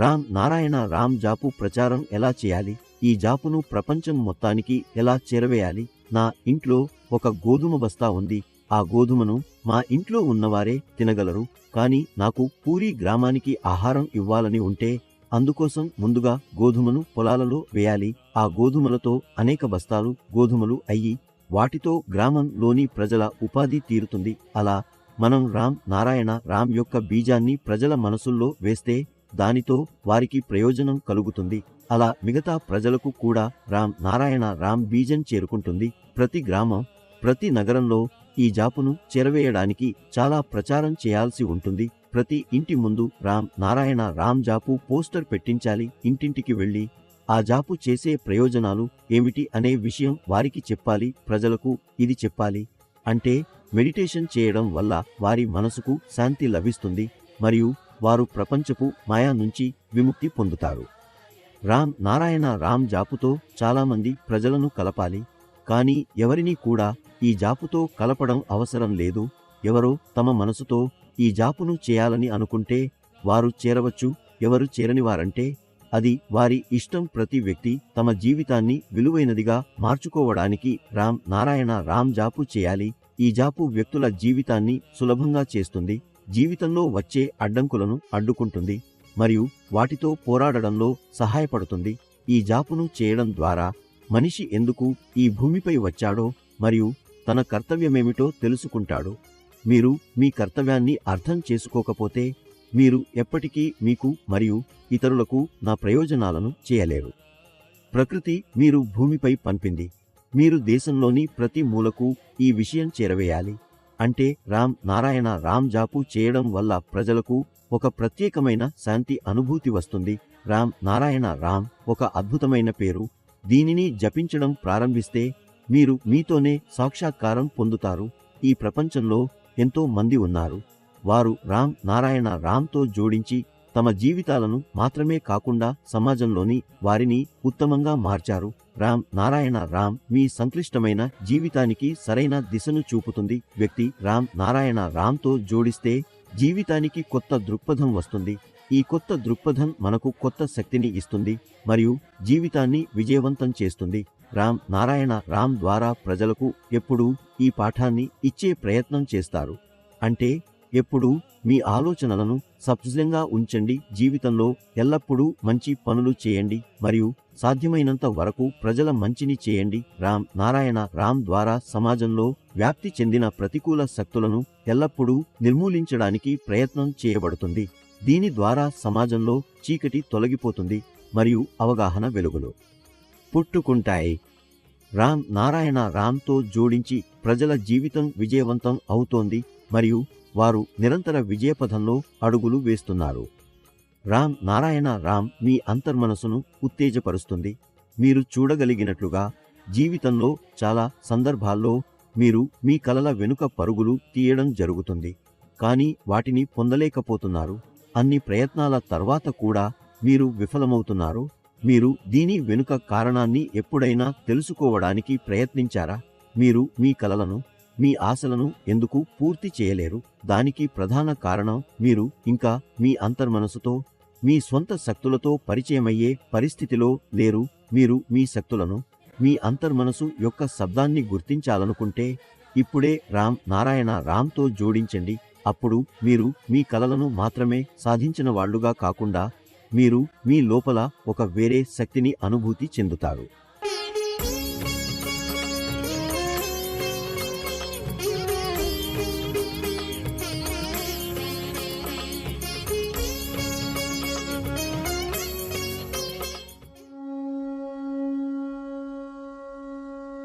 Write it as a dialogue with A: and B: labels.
A: రామ్ నారాయణ రామ్ జాపు ప్రచారం ఎలా చేయాలి? ఈ జాపును ప్రపంచం మొత్తానికి ఎలా చేరవేయాలి? నా ఇంట్లో ఒక గోధుమ బస్తా ఉంది. ఆ గోధుమను మా ఇంట్లో ఉన్నవారే తినగలరు. కానీ నాకు పూరీ గ్రామానికి ఆహారం ఇవ్వాలని ఉంటే అందుకోసం ముందుగా గోధుమను పొలాలలో వేయాలి. ఆ గోధుమలతో అనేక బస్తాలు గోధుమలు అయ్యి వాటితో గ్రామంలోని ప్రజల ఉపాధి తీరుతుంది. అలా మనం రామ్ నారాయణ రామ్ యొక్క బీజాన్ని ప్రజల మనసుల్లో వేస్తే దానితో వారికి ప్రయోజనం కలుగుతుంది. అలా మిగతా ప్రజలకు కూడా రామ్ నారాయణ రామ్ బీజం చేరుకుంటుంది. ప్రతి గ్రామం, ప్రతి నగరంలో ఈ జాపును చేరవేయడానికి చాలా ప్రచారం చేయాల్సి ఉంటుంది. ప్రతి ఇంటి ముందు రామ్ నారాయణ రామ్ జాపు పోస్టర్ పెట్టించాలి. ఇంటింటికి వెళ్లి ఆ జాపు చేసే ప్రయోజనాలు ఏమిటి అనే విషయం వారికి చెప్పాలి. ప్రజలకు ఇది చెప్పాలి. అంటే మెడిటేషన్ చేయడం వల్ల వారి మనసుకు శాంతి లభిస్తుంది మరియు వారు ప్రపంచపు మాయా నుంచి విముక్తి పొందుతారు. రామ్ నారాయణ రామ్ జాపుతో చాలామంది ప్రజలను కలపాలి. కానీ ఎవరినీ కూడా ఈ జాపుతో కలపడం అవసరం లేదు. ఎవరో తమ మనసుతో ఈ జాపును చేయాలని అనుకుంటే వారు చేరవచ్చు. ఎవరు చేరనివారంటే అది వారి ఇష్టం. ప్రతి వ్యక్తి తమ జీవితాన్ని విలువైనదిగా మార్చుకోవడానికి రామ్ నారాయణ రామ్ జాపు చేయాలి. ఈ జాపు వ్యక్తుల జీవితాన్ని సులభంగా చేస్తుంది. జీవితంలో వచ్చే అడ్డంకులను అడ్డుకుంటుంది మరియు వాటితో పోరాడడంలో సహాయపడుతుంది. ఈ జాపును చేయడం ద్వారా మనిషి ఎందుకు ఈ భూమిపై వచ్చాడో మరియు తన కర్తవ్యమేమిటో తెలుసుకుంటాడు. మీరు మీ కర్తవ్యాన్ని అర్థం చేసుకోకపోతే మీరు ఎప్పటికీ మీకు మరియు ఇతరులకు నా ప్రయోజనాలను చేయలేరు. ప్రకృతి మీరు భూమిపై పంపింది. మీరు దేశంలోని ప్రతి మూలకు ఈ విషయం చేరవేయాలి. అంటే రామ్ నారాయణ రామ్ జాపు చేయడం వల్ల ప్రజలకు ఒక ప్రత్యేకమైన శాంతి అనుభూతి వస్తుంది. రామ్ నారాయణ రామ్ ఒక అద్భుతమైన పేరు. దీనిని జపించడం ప్రారంభిస్తే మీరు మీతోనే సాక్షాత్కారం పొందుతారు. ఈ ప్రపంచంలో ఎంతో మంది ఉన్నారు. వారు రామ్ నారాయణ రామ్తో జోడించి తమ జీవితాలను మాత్రమే కాకుండా సమాజంలోని వారిని ఉత్తమంగా మార్చారు. రామ్ నారాయణ రామ్ మీ సంక్లిష్టమైన జీవితానికి సరైన దిశను చూపుతుంది. వ్యక్తి రామ్ నారాయణ రామ్తో జోడిస్తే జీవితానికి కొత్త దృక్పథం వస్తుంది. ఈ కొత్త దృక్పథం మనకు కొత్త శక్తిని ఇస్తుంది మరియు జీవితాన్ని విజయవంతం చేస్తుంది. రామ్ నారాయణ రామ్ ద్వారా ప్రజలకు ఎప్పుడూ ఈ పాఠాన్ని ఇచ్చే ప్రయత్నం చేస్తారు. అంటే ఎప్పుడూ మీ ఆలోచనలను సబ్జంగా ఉంచండి. జీవితంలో ఎల్లప్పుడూ మంచి పనులు చేయండి మరియు సాధ్యమైనంత వరకు ప్రజల మంచిని చేయండి. రామ్ నారాయణ రామ్ ద్వారా సమాజంలో వ్యాప్తి చెందిన ప్రతికూల శక్తులను ఎల్లప్పుడూ నిర్మూలించడానికి ప్రయత్నం చేయబడుతుంది. దీని ద్వారా సమాజంలో చీకటి తొలగిపోతుంది మరియు అవగాహన వెలుగులు పుట్టుకుంటాయి. రామ్ నారాయణ రామ్తో జోడించి ప్రజల జీవితం విజయవంతం అవుతోంది మరియు వారు నిరంతర విజయపథంలో అడుగులు వేస్తున్నారు. రామ్ నారాయణ రామ్ మీ అంతర్మనసును ఉత్తేజపరుస్తుంది. మీరు చూడగలిగినట్లుగా జీవితంలో చాలా సందర్భాల్లో మీరు మీ కలల వెనుక పరుగులు తీయడం జరుగుతుంది. కానీ వాటిని పొందలేకపోతున్నారు. అన్ని ప్రయత్నాల తర్వాత కూడా మీరు విఫలమవుతున్నారు. మీరు దీని వెనుక కారణాన్ని ఎప్పుడైనా తెలుసుకోవడానికి ప్రయత్నించారా? మీరు మీ కలలను, మీ ఆశలను ఎందుకు పూర్తి చేయలేరు? దానికి ప్రధాన కారణం మీరు ఇంకా మీ అంతర్మనసుతో, మీ స్వంత శక్తులతో పరిచయమయ్యే పరిస్థితిలో లేరు. మీరు మీ శక్తులను, మీ అంతర్మనసు యొక్క శబ్దాన్ని గుర్తించాలనుకుంటే ఇప్పుడే రామ్ నారాయణ రామ్తో జోడించండి. అప్పుడు మీరు మీ కలలను మాత్రమే సాధించిన వాళ్ళుగా కాకుండా మీరు మీ లోపల ఒక వేరే శక్తిని అనుభూతి చెందుతారు.